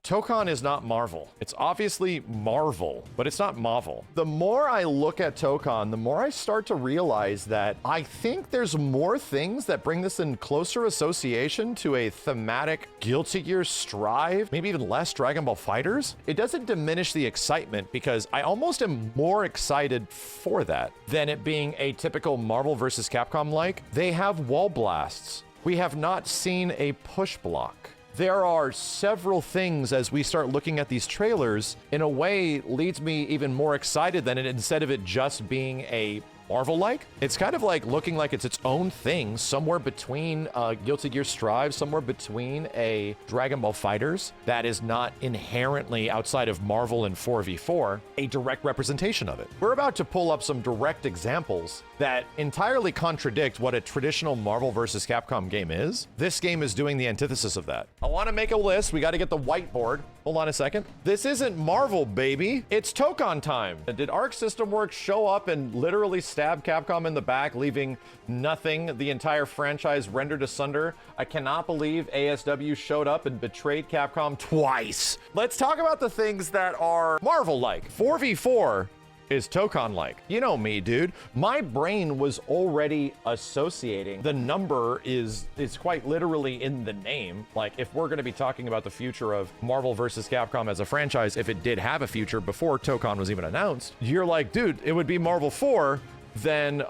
Tokon is not Marvel. It's obviously Marvel, but it's not Marvel. The more I look at Tokon, the more I start to realize that I think there's more things that bring this in closer association to a thematic Guilty Gear Strive, maybe even less Dragon Ball Fighters. It doesn't diminish the excitement because I almost am more excited for that than it being a typical Marvel vs. Capcom like. They have wall blasts. We have not seen a push block. There are several things as we start looking at these trailers in a way leads me even more excited than it instead of it just being a Marvel-like. It's kind of like looking like it's its own thing, somewhere between Guilty Gear Strive, somewhere between a Dragon Ball Fighters that is not inherently outside of Marvel and 4v4, a direct representation of it. We're about to pull up some direct examples that entirely contradict what a traditional Marvel vs. Capcom game is. This game is doing the antithesis of that. I want to make a list. We got to get the whiteboard. Hold on a second. This isn't Marvel, baby. It's Tokon time. Did Arc System Works show up and literally stab Capcom in the back, leaving nothing, the entire franchise rendered asunder? I cannot believe ASW showed up and betrayed Capcom twice. Let's talk about the things that are Marvel-like. 4v4 is Tokon-like. You know me, dude. My brain was already associating. The number is quite literally in the name. Like, if we're going to be talking about the future of Marvel vs. Capcom as a franchise, if it did have a future before Tokon was even announced, you're like, dude, it would be Marvel 4, then,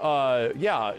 yeah,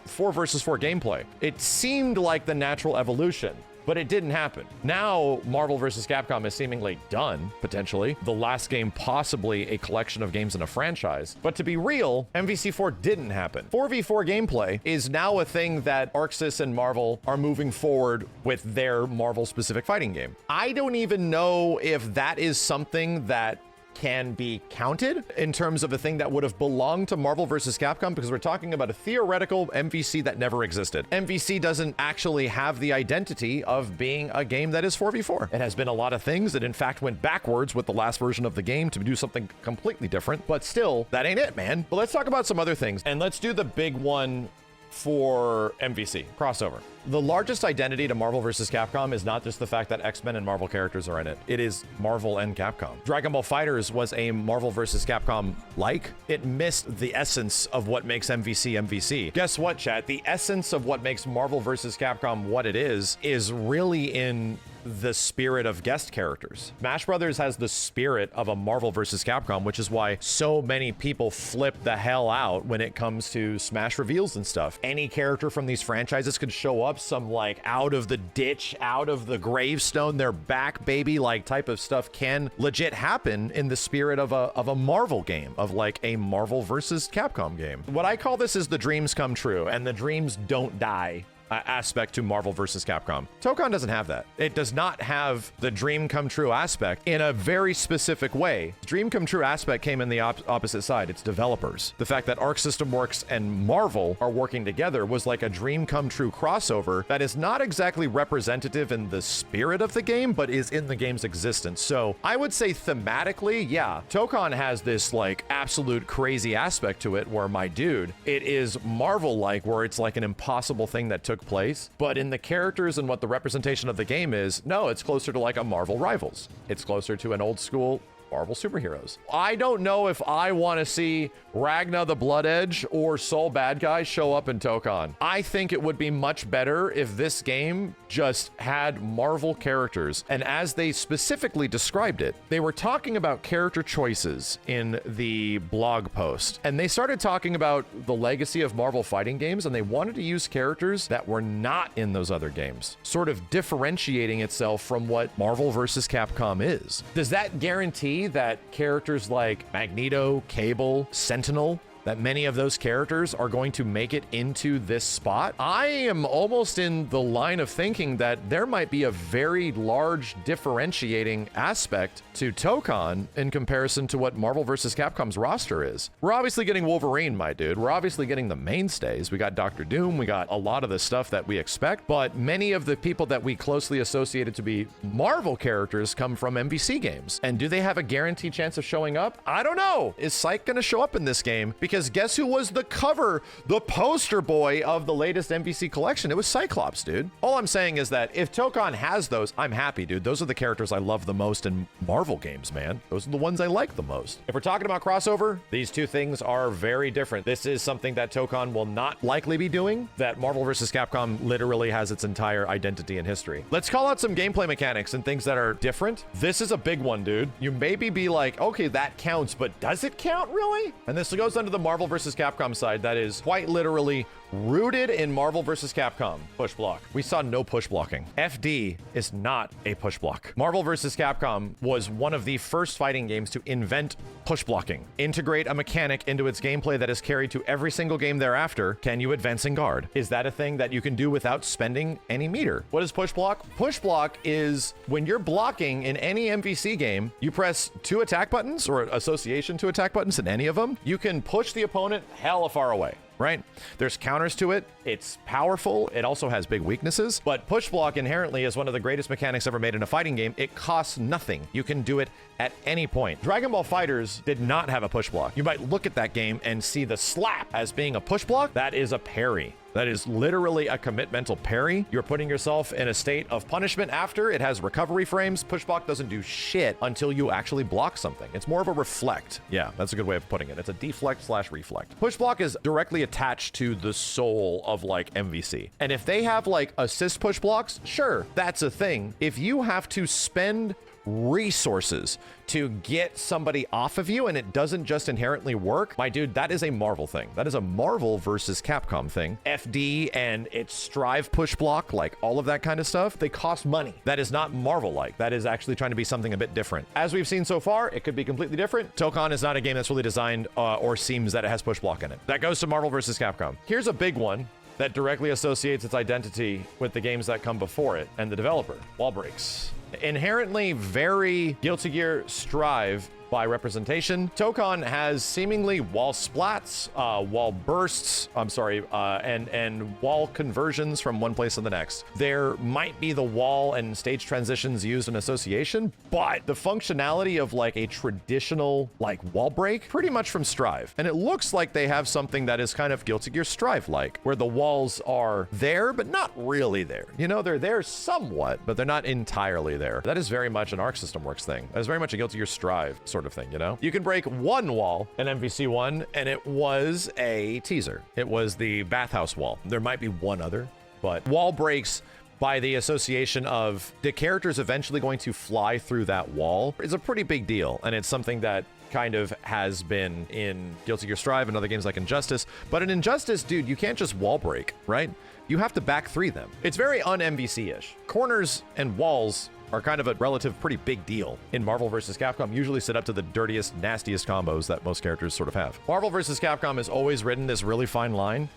4 versus 4 gameplay. It seemed like the natural evolution, but it didn't happen. Now, Marvel vs. Capcom is seemingly done, potentially. The last game possibly a collection of games in a franchise. But to be real, MVC4 didn't happen. 4v4 gameplay is now a thing that ArcSys and Marvel are moving forward with their Marvel-specific fighting game. I don't even know if that is something that can be counted in terms of a thing that would have belonged to Marvel vs. Capcom, because we're talking about a theoretical MVC that never existed. MVC doesn't actually have the identity of being a game that is 4v4. It has been a lot of things that in fact went backwards with the last version of the game to do something completely different, but still, that ain't it, man. But let's talk about some other things, and let's do the big one for MVC, crossover. The largest identity to Marvel vs. Capcom is not just the fact that X-Men and Marvel characters are in it. It is Marvel and Capcom. Dragon Ball Fighters was a Marvel vs. Capcom-like. It missed the essence of what makes MVC MVC. Guess what, chat? The essence of what makes Marvel vs. Capcom what it is really in the spirit of guest characters. Smash Brothers has the spirit of a Marvel vs. Capcom, which is why so many people flip the hell out when it comes to Smash reveals and stuff. Any character from these franchises could show up, some like out of the ditch, out of the gravestone, they're back, baby, like type of stuff can legit happen in the spirit of a Marvel game, of like a Marvel vs. Capcom game. What I call this is the dreams come true, and the dreams don't die aspect to Marvel vs. Capcom. Tokon doesn't have that. It does not have the dream come true aspect in a very specific way. Dream come true aspect came in the opposite side. It's developers. The fact that Arc System Works and Marvel are working together was like a dream come true crossover that is not exactly representative in the spirit of the game, but is in the game's existence. So I would say thematically, yeah, Tokon has this like absolute crazy aspect to it where, my dude, it is Marvel-like, where it's like an impossible thing that took place, but in the characters and what the representation of the game is, no, it's closer to like a Marvel Rivals. It's closer to an old school Marvel superheroes. I don't know if I want to see Ragna the Blood Edge or Soul Bad Guy show up in Tokon. I think it would be much better if this game just had Marvel characters. And as they specifically described it, they were talking about character choices in the blog post. And they started talking about the legacy of Marvel fighting games, and they wanted to use characters that were not in those other games, sort of differentiating itself from what Marvel vs. Capcom is. Does that guarantee that characters like Magneto, Cable, Sentinel that many of those characters are going to make it into this spot, I am almost in the line of thinking that there might be a very large differentiating aspect to Tokon in comparison to what Marvel vs. Capcom's roster is. We're obviously getting Wolverine, my dude. We're obviously getting the mainstays. We got Doctor Doom. We got a lot of the stuff that we expect, but many of the people that we closely associated to be Marvel characters come from MVC games. And do they have a guaranteed chance of showing up? I don't know. Is Psyche gonna show up in this game? Because guess who was the cover, the poster boy of the latest MVC collection? It was Cyclops, dude. All I'm saying is that if Tokon has those, I'm happy, dude. Those are the characters I love the most in Marvel games, man. Those are the ones I like the most. If we're talking about crossover, these two things are very different. This is something that Tokon will not likely be doing, that Marvel vs. Capcom literally has its entire identity and history. Let's call out some gameplay mechanics and things that are different. This is a big one, dude. You maybe be like, okay, that counts, but does it count really? And this goes under the Marvel vs. Capcom side that is quite literally rooted in Marvel vs. Capcom. Push block. We saw no push blocking. FD is not a push block. Marvel vs. Capcom was one of the first fighting games to invent push blocking. Integrate a mechanic into its gameplay that is carried to every single game thereafter. Can you advance and guard? Is that a thing that you can do without spending any meter? What is push block? Push block is when you're blocking in any MVC game, you press 2 attack buttons or association to attack buttons in any of them. You can push the opponent hella far away. Right? There's counters to it. It's powerful. It also has big weaknesses, but push block inherently is one of the greatest mechanics ever made in a fighting game. It costs nothing. You can do it at any point. Dragon Ball FighterZ did not have a push block. You might look at that game and see the slap as being a push block. That is a parry. That is literally a commitmental parry. You're putting yourself in a state of punishment after. It has recovery frames. Push block doesn't do shit until you actually block something. It's more of a reflect. Yeah, that's a good way of putting it. It's a deflect/reflect. Push block is directly attached to the soul of like MVC. And if they have like assist push blocks, sure, that's a thing. If you have to spend resources to get somebody off of you and it doesn't just inherently work, my dude, that is a Marvel thing. That is a Marvel versus Capcom thing. FD and its strive push block, like all of that kind of stuff, they cost money. That is not Marvel-like. That is actually trying to be something a bit different. As we've seen so far, it could be completely different. Tokon is not a game that's really designed or seems that it has push block in it. That goes to Marvel versus Capcom. Here's a big one that directly associates its identity with the games that come before it and the developer, wall breaks. Inherently very Guilty Gear Strive by representation. Tokon has seemingly wall splats, wall bursts, and wall conversions from one place to the next. There might be the wall and stage transitions used in association, but the functionality of like a traditional like wall break, pretty much from Strive. And it looks like they have something that is kind of Guilty Gear Strive-like, where the walls are there, but not really there. You know, they're there somewhat, but they're not entirely there. That is very much an Arc System Works thing. That is very much a Guilty Gear Strive sort of thing, you know? You can break one wall in MVC1, and it was a teaser. It was the bathhouse wall. There might be one other, but wall breaks by the association of the characters eventually going to fly through that wall is a pretty big deal, and it's something that kind of has been in Guilty Gear Strive and other games like Injustice. But in Injustice, dude, you can't just wall break, right? You have to back 3 them. It's very un-MVC-ish. Corners and walls are kind of a relative pretty big deal in Marvel vs. Capcom, usually set up to the dirtiest, nastiest combos that most characters sort of have. Marvel vs. Capcom has always written this really fine line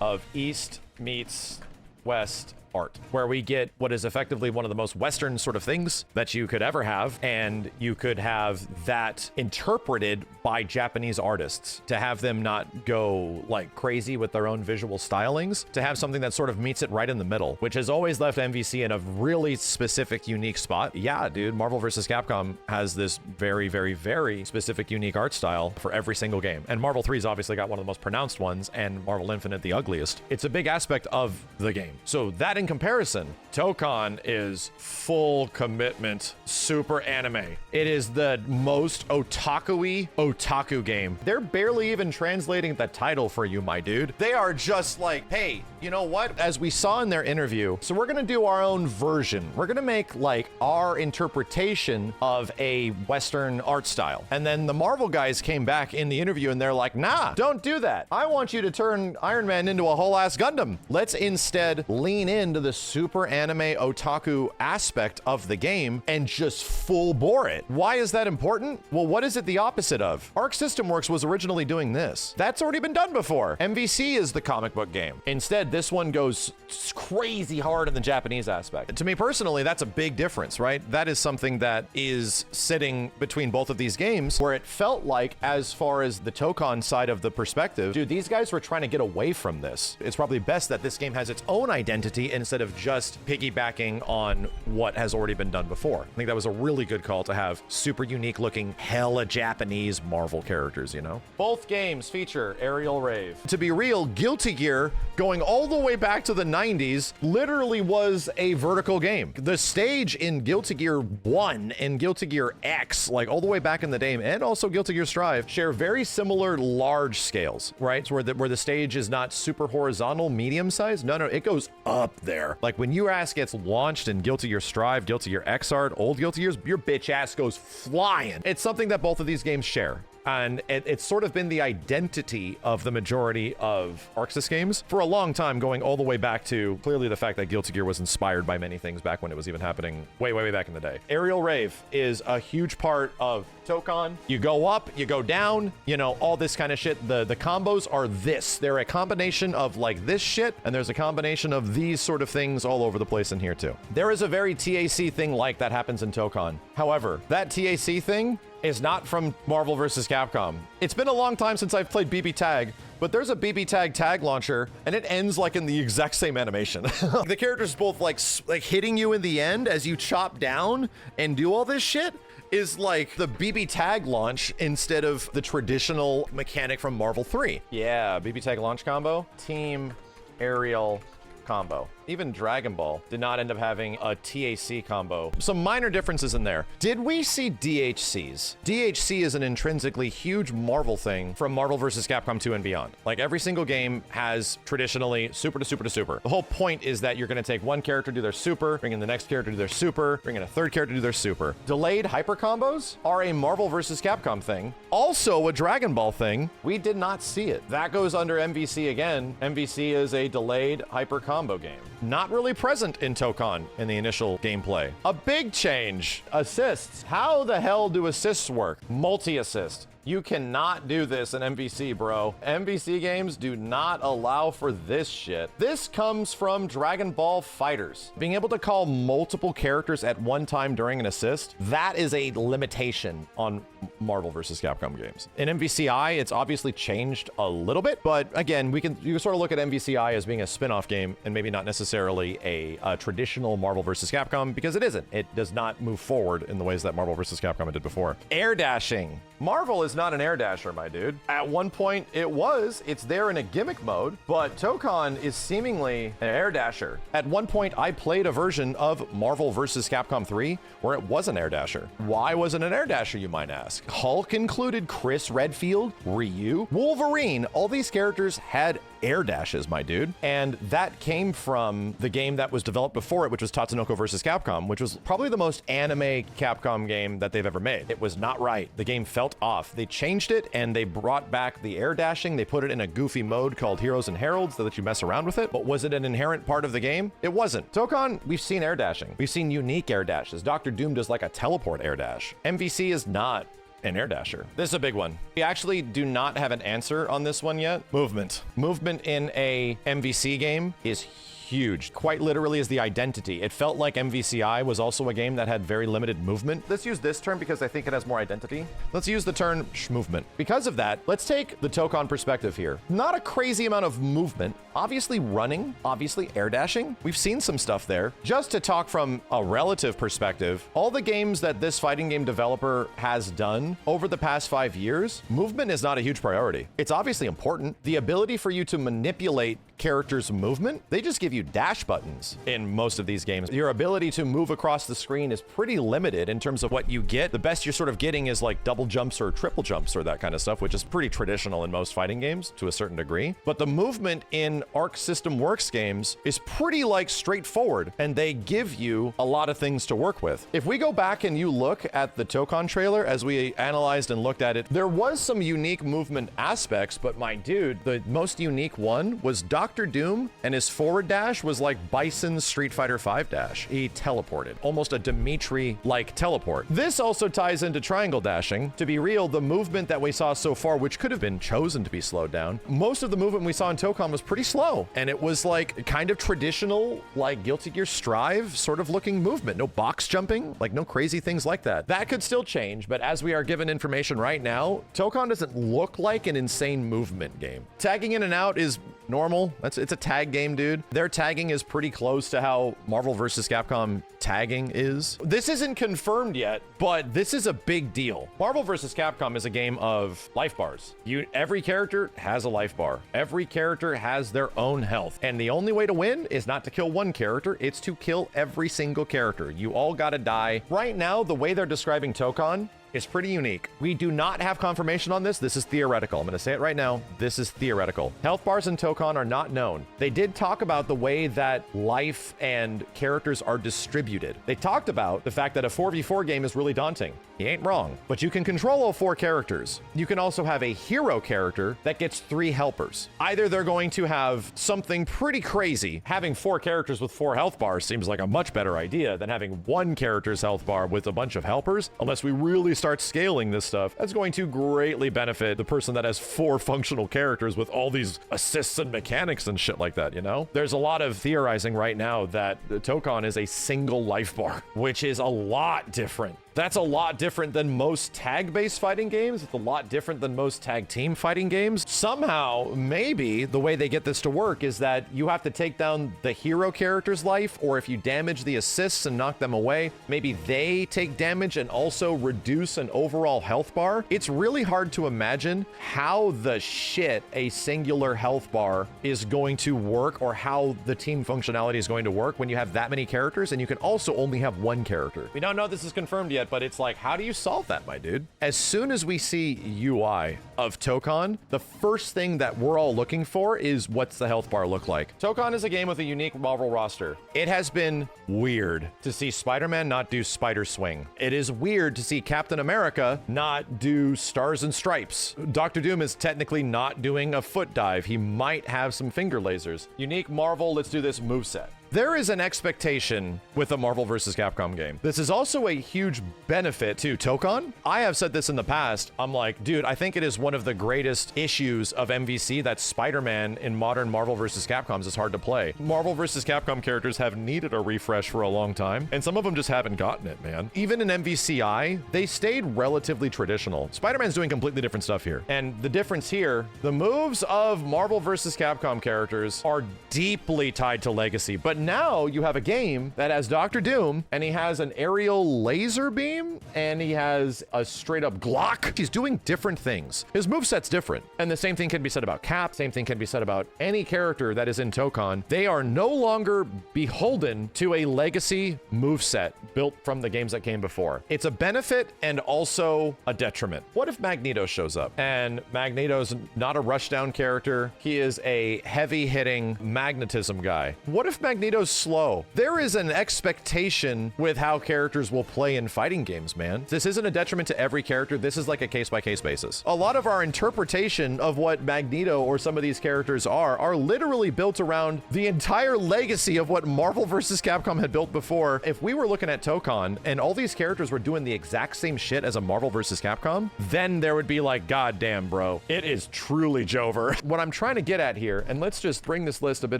of East meets West art, where we get what is effectively one of the most Western sort of things that you could ever have, and you could have that interpreted by Japanese artists, to have them not go like crazy with their own visual stylings, to have something that sort of meets it right in the middle, which has always left MVC in a really specific, unique spot. Yeah, dude, Marvel vs. Capcom has this very, very, very specific, unique art style for every single game. And Marvel 3's obviously got one of the most pronounced ones, and Marvel Infinite the ugliest. It's a big aspect of the game. So that in comparison, Tokon is full commitment, super anime. It is the most otaku-y otaku game. They're barely even translating the title for you, my dude. They are just like, hey, you know what? As we saw in their interview, so we're gonna do our own version. We're gonna make like our interpretation of a Western art style. And then the Marvel guys came back in the interview and they're like, nah, don't do that. I want you to turn Iron Man into a whole ass Gundam. Let's instead lean into onto the super anime otaku aspect of the game and just full bore it. Why is that important? Well, what is it the opposite of? Arc System Works was originally doing this. That's already been done before. MVC is the comic book game. Instead, this one goes crazy hard in the Japanese aspect. To me personally, that's a big difference, right? That is something that is sitting between both of these games where it felt like, as far as the Tokon side of the perspective, dude, these guys were trying to get away from this. It's probably best that this game has its own identity instead of just piggybacking on what has already been done before. I think that was a really good call to have super unique looking, hella Japanese Marvel characters, you know? Both games feature aerial rave. To be real, Guilty Gear, going all the way back to the 90s, literally was a vertical game. The stage in Guilty Gear 1 and Guilty Gear X, like all the way back in the day, and also Guilty Gear Strive, share very similar large scales, right? So where the stage is not super horizontal, medium size. No, it goes up there. Like when your ass gets launched in Guilty Gear Strive, Guilty Gear Xrd, old Guilty Gears, your bitch ass goes flying. It's something that both of these games share. And it's sort of been the identity of the majority of ArcSys games for a long time, going all the way back to clearly the fact that Guilty Gear was inspired by many things back when it was even happening way, way, way back in the day. Aerial Rave is a huge part of Tokon. You go up, you go down, you know, all this kind of shit. The combos are this. They're a combination of like this shit, and there's a combination of these sort of things all over the place in here too. There is a very TAC thing like that happens in Tokon. However, that TAC thing is not from Marvel vs. Capcom. It's been a long time since I've played BB Tag, but there's a BB tag launcher, and it ends like in the exact same animation. The character's both like hitting you in the end as you chop down and do all this shit is like the BB tag launch instead of the traditional mechanic from Marvel 3. Yeah, BB tag launch combo, team aerial combo. Even Dragon Ball did not end up having a TAC combo. Some minor differences in there. Did we see DHCs? DHC is an intrinsically huge Marvel thing from Marvel vs. Capcom 2 and beyond. Like every single game has traditionally super to super to super. The whole point is that you're going to take one character do their super, bring in the next character do their super, bring in a third character do their super. Delayed hyper combos are a Marvel vs. Capcom thing. Also a Dragon Ball thing. We did not see it. That goes under MVC again. MVC is a delayed hyper combo game. Not really present in Tokon in the initial gameplay. A big change. Assists. How the hell do assists work? Multi-assist. You cannot do this in MVC, bro. MVC games do not allow for this shit. This comes from Dragon Ball FighterZ. Being able to call multiple characters at one time during an assist, that is a limitation on Marvel vs. Capcom games. In MVCI, it's obviously changed a little bit, but again, you can sort of look at MVCI as being a spin-off game and maybe not necessarily a traditional Marvel vs. Capcom, because it isn't. It does not move forward in the ways that Marvel vs. Capcom did before. Air dashing. Marvel is not an air dasher, my dude. At one point it was. It's there in a gimmick mode, but Tokon is seemingly an air dasher. At one point I played a version of Marvel vs. Capcom 3 where it was an air dasher. Why was it an air dasher, you might ask? Hulk included Chris Redfield, Ryu, Wolverine. All these characters had air dashes, my dude. And that came from the game that was developed before it, which was Tatsunoko vs. Capcom, which was probably the most anime Capcom game that they've ever made. It was not right. The game felt off. They changed it and they brought back the air dashing. They put it in a goofy mode called Heroes and Heralds so that you mess around with it. But was it an inherent part of the game? It wasn't. Tokon, we've seen air dashing. We've seen unique air dashes. Dr. Doom does like a teleport air dash. MVC is not an air dasher. This is a big one. We actually do not have an answer on this one yet. Movement. Movement in a MVC game is huge. Quite literally is the identity. It felt like MVCI was also a game that had very limited movement. Let's use this term because I think it has more identity. Let's use the term movement. Because of that, let's take the Tokon perspective here. Not a crazy amount of movement. Obviously running, obviously air dashing. We've seen some stuff there. Just to talk from a relative perspective, all the games that this fighting game developer has done over the past 5 years, movement is not a huge priority. It's obviously important. The ability for you to manipulate characters' movement, they just give you dash buttons in most of these games. Your ability to move across the screen is pretty limited in terms of what you get. The best you're sort of getting is like double jumps or triple jumps or that kind of stuff, which is pretty traditional in most fighting games to a certain degree. But the movement in Arc System Works games is pretty like straightforward, and they give you a lot of things to work with. If we go back and you look at the Tokon trailer as we analyzed and looked at it, there was some unique movement aspects, but my dude, the most unique one was Dr. Dr. Doom and his forward dash was like Bison's Street Fighter V dash. He teleported, almost a Dimitri-like teleport. This also ties into triangle dashing. To be real, the movement that we saw so far, which could have been chosen to be slowed down, most of the movement we saw in Tokon was pretty slow. And it was like kind of traditional, like Guilty Gear Strive sort of looking movement. No box jumping, like no crazy things like that. That could still change, but as we are given information right now, Tokon doesn't look like an insane movement game. Tagging in and out is normal. It's a tag game, dude. Their tagging is pretty close to how Marvel vs. Capcom tagging is. This isn't confirmed yet, but this is a big deal. Marvel vs. Capcom is a game of life bars. Every character has a life bar. Every character has their own health. And the only way to win is not to kill one character, it's to kill every single character. You all gotta die. Right now, the way they're describing Tokon is pretty unique. We do not have confirmation on this. This is theoretical. I'm going to say it right now. This is theoretical. Health bars in Tokon are not known. They did talk about the way that life and characters are distributed. They talked about the fact that a 4v4 game is really daunting. He ain't wrong. But you can control all 4 characters. You can also have a hero character that gets 3 helpers. Either they're going to have something pretty crazy. Having 4 characters with 4 health bars seems like a much better idea than having 1 character's health bar with a bunch of helpers, unless we really start scaling this stuff. That's going to greatly benefit the person that has 4 functional characters with all these assists and mechanics and shit like that, you know? There's a lot of theorizing right now that Tokon is a single life bar, which is a lot different. That's a lot different than most tag-based fighting games. It's a lot different than most tag team fighting games. Somehow, maybe the way they get this to work is that you have to take down the hero character's life, or if you damage the assists and knock them away, maybe they take damage and also reduce an overall health bar. It's really hard to imagine how the shit a singular health bar is going to work, or how the team functionality is going to work when you have that many characters and you can also only have 1 character. We don't know if this is confirmed yet, but it's like, how do you solve that, my dude? As soon as we see UI of Tokon, the first thing that we're all looking for is what's the health bar look like. Tokon is a game with a unique Marvel roster. It has been weird to see Spider-Man not do Spider Swing. It is weird to see Captain America not do Stars and Stripes. Dr. Doom is technically not doing a foot dive. He might have some finger lasers. Unique Marvel, let's do this moveset. There is an expectation with a Marvel vs. Capcom game. This is also a huge benefit to Tokon. I have said this in the past. I'm like, dude, I think it is one of the greatest issues of MVC that Spider-Man in modern Marvel vs. Capcoms is hard to play. Marvel vs. Capcom characters have needed a refresh for a long time, and some of them just haven't gotten it, man. Even in MVCI, they stayed relatively traditional. Spider-Man's doing completely different stuff here. And the difference here, the moves of Marvel vs. Capcom characters are deeply tied to legacy, but now you have a game that has Dr. Doom, and he has an aerial laser beam, and he has a straight up Glock. He's doing different things. His moveset's different. And the same thing can be said about Cap. Same thing can be said about any character that is in Tokon. They are no longer beholden to a legacy moveset built from the games that came before. It's a benefit and also a detriment. What if Magneto shows up? And Magneto's not a rushdown character. He is a heavy hitting magnetism guy. What if Magneto's slow? There is an expectation with how characters will play in fighting games, man. This isn't a detriment to every character. This is like a case-by-case basis. A lot of our interpretation of what Magneto or some of these characters are literally built around the entire legacy of what Marvel vs. Capcom had built before. If we were looking at Tokon and all these characters were doing the exact same shit as a Marvel vs. Capcom, then there would be like, God damn, bro, it is truly Jover. What I'm trying to get at here, and let's just bring this list a bit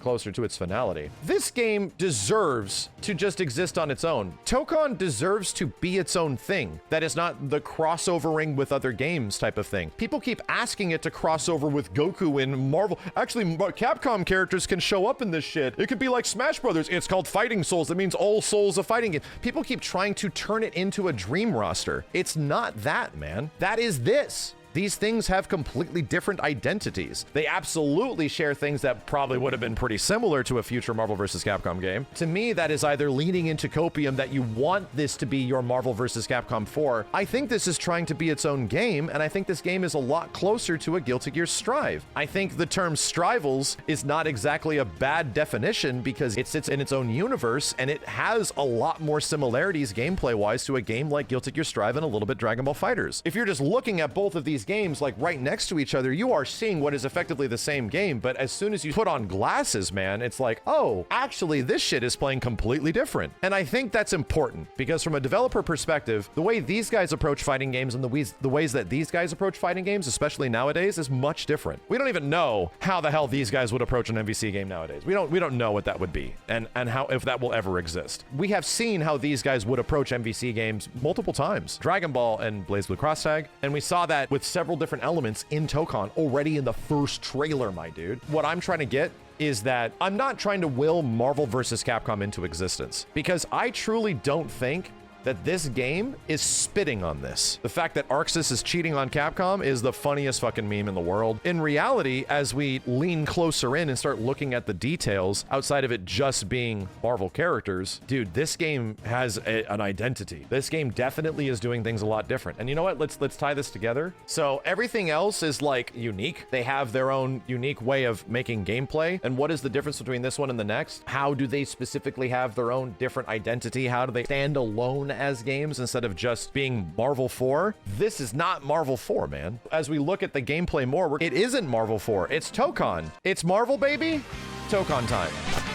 closer to its finality. This game deserves to just exist on its own. Tokon deserves to be its own thing. That is not the crossovering with other games type of thing. People keep asking it to crossover with Goku in Marvel. Actually, Capcom characters can show up in this shit. It could be like Smash Brothers. It's called Fighting Souls. That means all souls of fighting game. People keep trying to turn it into a dream roster. It's not that, man. That is this. These things have completely different identities. They absolutely share things that probably would have been pretty similar to a future Marvel vs. Capcom game. To me, that is either leaning into copium that you want this to be your Marvel vs. Capcom 4. I think this is trying to be its own game, and I think this game is a lot closer to a Guilty Gear Strive. I think the term Strivals is not exactly a bad definition because it sits in its own universe, and it has a lot more similarities gameplay-wise to a game like Guilty Gear Strive and a little bit Dragon Ball FighterZ. If you're just looking at both of these games like right next to each other, you are seeing what is effectively the same game. But as soon as you put on glasses, man, it's like, oh, actually, this shit is playing completely different. And I think that's important because from a developer perspective, the way these guys approach fighting games and the ways that these guys approach fighting games, especially nowadays, is much different. We don't even know how the hell these guys would approach an MVC game nowadays. We don't know what that would be and how, if that will ever exist. We have seen how these guys would approach MVC games multiple times. Dragon Ball and BlazBlue Cross Tag. And we saw that with several different elements in Tokon already in the first trailer, my dude. What I'm trying to get is that I'm not trying to will Marvel versus Capcom into existence because I truly don't think that this game is spitting on this. The fact that Arxis is cheating on Capcom is the funniest fucking meme in the world. In reality, as we lean closer in and start looking at the details outside of it just being Marvel characters, dude, this game has an identity. This game definitely is doing things a lot different. And you know what? Let's tie this together. So everything else is like unique. They have their own unique way of making gameplay. And what is the difference between this one and the next? How do they specifically have their own different identity? How do they stand alone as games instead of just being Marvel 4? This is not Marvel 4, man. As we look at the gameplay more, it isn't Marvel 4. It's Tokon. It's Marvel, baby. Tokon time.